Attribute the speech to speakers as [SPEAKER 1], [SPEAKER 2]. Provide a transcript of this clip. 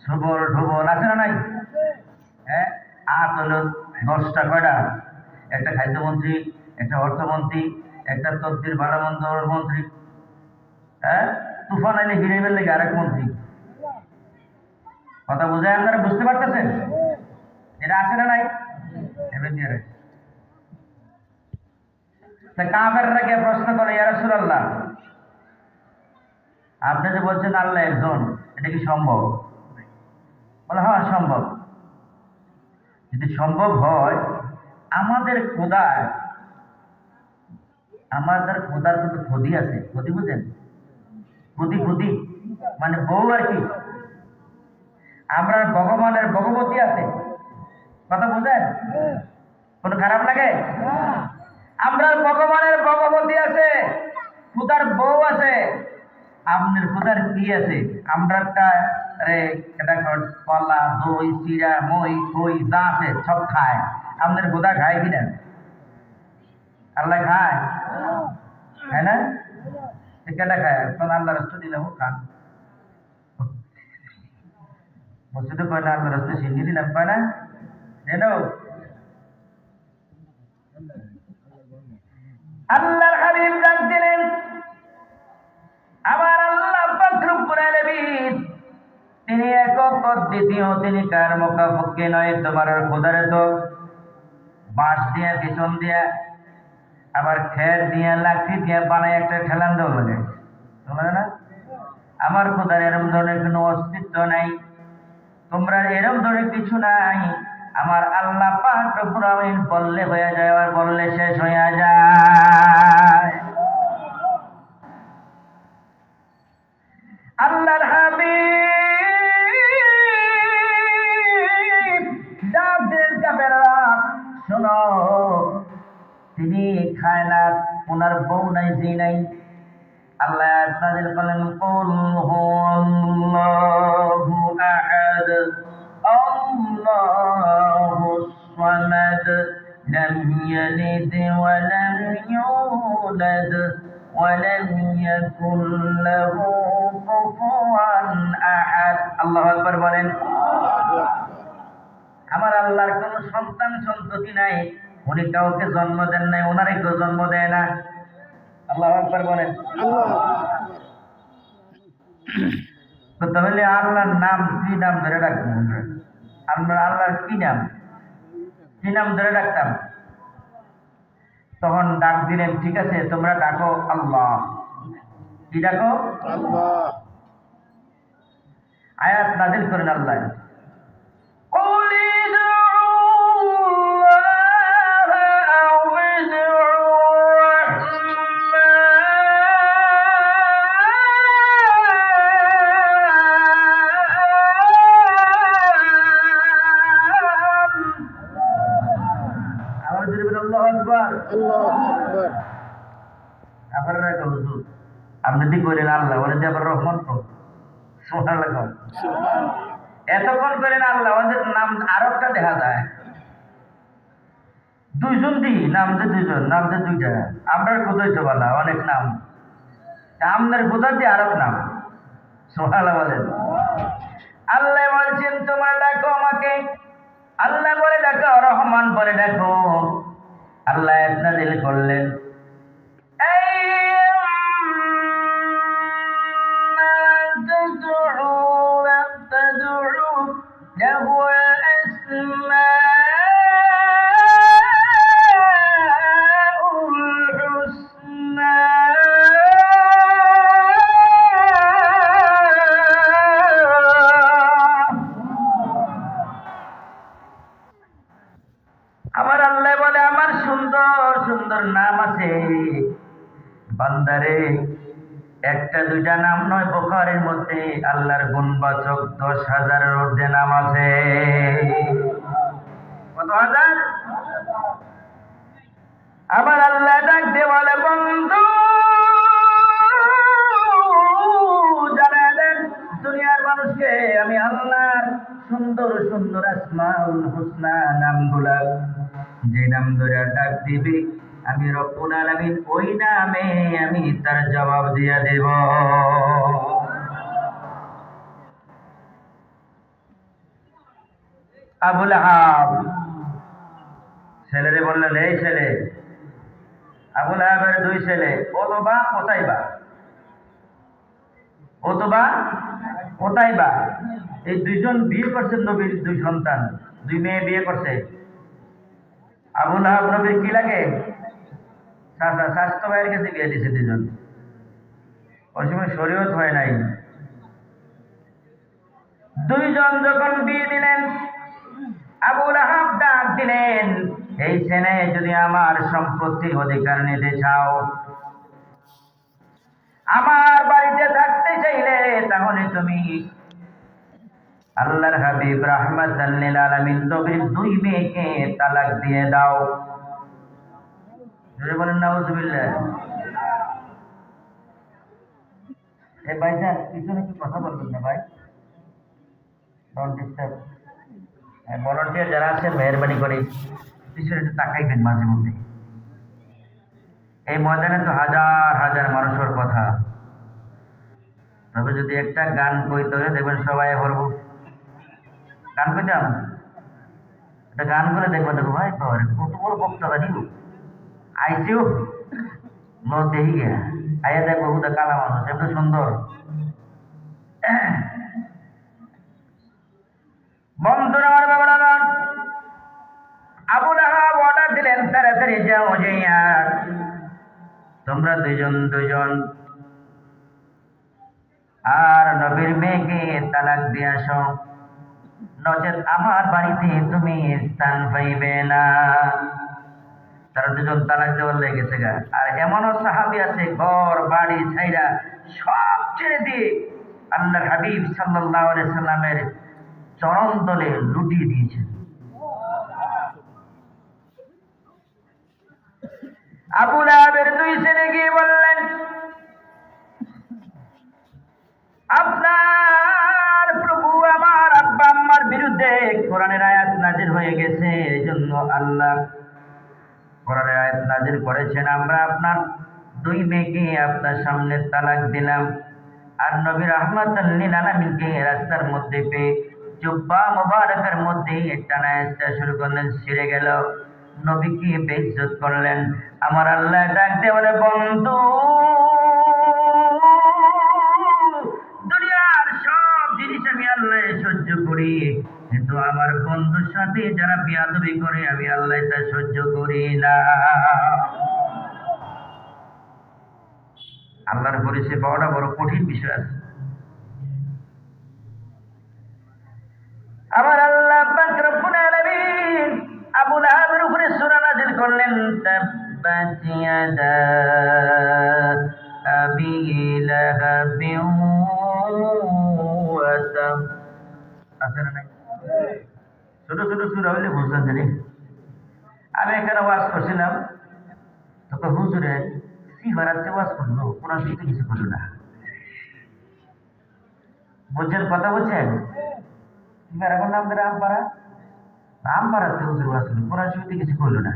[SPEAKER 1] সুবল ঢুবল আছে না নাই? হ্যাঁ, আর হলো 10টা কয়টা? একটা খাদ্যমন্ত্রী, একটা অর্থমন্ত্রী, একটা তদ্বির বারামন্দর মন্ত্রী, হ্যাঁ, তুফান আইলে হিরেবের লেগে আরেক মন্ত্রী। কথা বোঝায়? আপনারা বুঝতে পারতেছেন? এটা আছে না নাই? এবার দিয়ে রাখি। তা কাফেররা গিয়ে প্রশ্ন করে, ইয়া রাসূলুল্লাহ, আপনি যে বলছেন আল্লাহ একজন, এটা কি সম্ভব? বলে হ্যাঁ সম্ভব। যদি সম্ভব হয়, আমাদের খোদার কিন্তু খোদি আছে। খোদি বুঝেন? খোদি মানে বউ আর কি। আমরা ভগবানের ভগবতী আছে। কথা বুঝেন? কোন খারাপ লাগে? আমরা ভগবানের ভগবতী আছে, খোদার বউ আছে। আপনার খোদার কি আছে? আমরা কলা দই চিরা মই খই যা আছে সব খায়। আপনার খোদা খায় কিনা? আল্লাহ খায়? খায় না? কেটা খায়? তখন আল্লাহ রাস্তা দিলাম খান। মসজিদে কয় না আল্লাহ রাস্তা সিন্নি দিলাম, কয় না? জানো আল্লাহর হাবিব ডাক দিলেন, আমার আল্লাহ পাক রব্বুল আলামিন তিনি একক অদ্বিতীয়, তিনি কার মুখাপেক্ষী নয়। তোমার খোদারে তো বাঁশ দিয়া পিছন দিয়া আবার খের দিয়া লাকড়ি দিয়া বানায় একটা ঠেলান দেওয়া লাগে না? আমার খোদার এরম ধরনের কোনো অস্তিত্ব নাই, তোমরা এরম ধরনের কিছু নাই। আমার আল্লাহ পাক রব্বুল আলামিন বললে হয়ে যায়, আর বললে শেষ হয়ে যায়। আল্লাহর হাবিব ডাকের কাফেররা, শোনো, তিনি খায় না, ওনার বউ নাই, জি নাই। আল্লাহ নাযিল করলেন, কুল হুয়াল্লাহু আহাদ আল্লাহুস সামাদ লাম ইয়ালিদ ওয়া লাম ইউলাদ ওয়া লাম ইয়াকুল লাহু কুফুয়ান আহাদ। আল্লাহু আকবার বলেন। আমার আল্লাহর কোনো সন্তান সন্ততি নাই, উনি কাউকে জন্ম দেন নাই, ওনারে কেউ জন্ম দেয় না। আল্লাহু আকবার বলেন। তো তাহলে আল্লাহর নাম কি নাম ধরে রাখবো আমরা? আল্লাহর কি নাম ধরে রাখতাম? তখন ডাক দিলেন, ঠিক আছে তোমরা ডাকো আল্লাহ। কি ডাকো? আল্লাহ। আয়াত নাযিল করেন আল্লাহ, আপনি কি করেন আল্লাহ, ওরা যে আবার রহমান তো এতক্ষণ করেন আল্লাহ, ওদের নাম আরো একটা দেখা যায়, দুইজন দিই নাম যে দুইজন, নাম যে দুইটা। আপনার কোথায় তো বলা অনেক নাম, আপনার কোথার দিয়ে আরব নাম। সোহালা বলেন। আল্লাহ বলছেন তোমার ডাকো আমাকে, আল্লাহ বলে ডাকো, রহমান বলে ডাকো। আল্লাহ নাযিল করলেন, আমার আল্লাহ বলে আমার সুন্দর সুন্দর নাম আছে বান্দারে, একটা দুইটা নাম নয়, বুখারীর মধ্যে আল্লাহর গুণবাচক 10,000-এর ঊর্ধ্বে নাম আছে। কত হাজার? আমার আল্লাহ ডাক দিয়ে বলে, বন্ধু জানায় দেন দুনিয়ার মানুষকে আমি আল্লাহর সুন্দর সুন্দর আসমাউল হুসনা নামগুলা, যে নাম ধরে ডাক দিবি আমি রব্বুল আলামিন ওই নামে আমি তার জবাব দিয়ে দেব। আবুল আহাব ছেলেরে বললেন, এই ছেলে, আবুল আহাবের দুই ছেলে, ওতবা ওতাইবা, ওতবা ওতাইবা, এই দুইজন বিয়ে করছেন নবীর দুই সন্তান, দুই মেয়ে বিয়ে করছে। আবুল আহাব নবীর কি লাগে? চাচা, স্বাস্থ্য ভাইয়ের কাছে বিয়ে দিছে দুজন। ওই সময় শরীয়ত হয় নাই। দুইজন যখন বিয়ে দিলেন, আবুল আহাব ডাক দিলেন, এই ছেলে, যদি আমার সম্পত্তির অধিকার নিতে চাও, আমার বাড়িতে থাকতে চাইলে, তাহলে তুমি আল্লাহর হাবিব রাহমাতাল লিল আলামিন নবীর দুই মেয়েকে তালাক দিয়ে দাও। যদি বলেন নাউজুবিল্লাহ। এই ভাইজান, পিছনে কি কথা বলবেন না ভাই, ডোন্ট ডিস্টার্ব। ভলান্টিয়ার যারা আছেন, মেহরবানি করে পিছনে একটু তাকাইবেন মাঝে মধ্যে। এই ময়দানে তো হাজার হাজার মানুষের কথা, তবে যদি একটা গান কইতে হলে দেখবেন সবাই করব। গান কইতাম, একটা গান করে দেখবো, দেখো ভাই কত বড় বক্তা জানিও আইসিও নো দেহি গে আইয়া দেখবো হুদা কালা মানুষ, এত সুন্দর। বন্ধুরা আমার, বাবারা আমার, আবুল আহাব অর্ডার দিলেন, তাড়াতাড়ি যাও, যাইয়া তোমরা দুইজন আর নবীর মেয়েকে তালাক দিয়ে আসো, নচেত আমার বাড়িতে তুমি স্থান পাইবে না। তারা দুজন তালাক দেওয়ার লেগেছে গা। আর এমনও সাহাবী আছে, ঘর বাড়ি ছাইরা সব ছেড়ে দিয়ে আল্লাহর হাবিব সাল্লাল্লাহু আলাইহি সাল্লামের চরণ তলে লুটিয়ে দিয়েছে। আবু লাহাবের দুই ছেলে গিয়ে বললেন, আপনার প্রভু আমার আব্বা আম্মার বিরুদ্ধে কোরআনের আয়াত নাজিল হয়ে গেছে, এই জন্য আল্লাহ কোরআনের আয়াত নাজিল করেছেন, আমরা আপনার দুই মেয়েকে আপনার সামনে তালাক দিলাম। আর নবী রাহমাতাল লিল আলামিনকে রাস্তার মধ্যে পেয়ে জুব্বা মুবারকের মধ্যে টানায় শুরু করলেন, ছিঁড়ে গেল। নবীকে বেইজ্জত করলেন। আমার আল্লাহ ডাক দিয়ে বলে, বন্ধু, দুনিয়ার সব জিনিস আমি আল্লাহ সহ্য করি, কিন্তু আমার বন্ধুর সাথে যারা বেয়াদবি করে আমি আল্লাহ তা সহ্য করি না। আল্লাহর পরিচয় পাওয়াটা বড় কঠিন বিষয় আছে। আমার আল্লাহ পাক রব্বুল আলামিন আবু লাহাবের উপরে সূরা নাযিল করলেন, তাব্বাত ইয়াদা আবি লাহাবিন ওয়া তাব। আছে না নাই? ছোট ছোট সূরা হইলে বুঝলেন জানি। আমি এখানে ওয়াজ করছিলাম, তখন হুজুরে সিগারাতে ওয়াজ করলো, কোরআন শরীফে কিছু করলো না। বুঝছেন কথা বলছেন? এখন নাম ধরে আমপাড়া, আমপাড়াতে হুজুর ওয়াজ করলো, কোরআন শরীফে কিছু করলো না।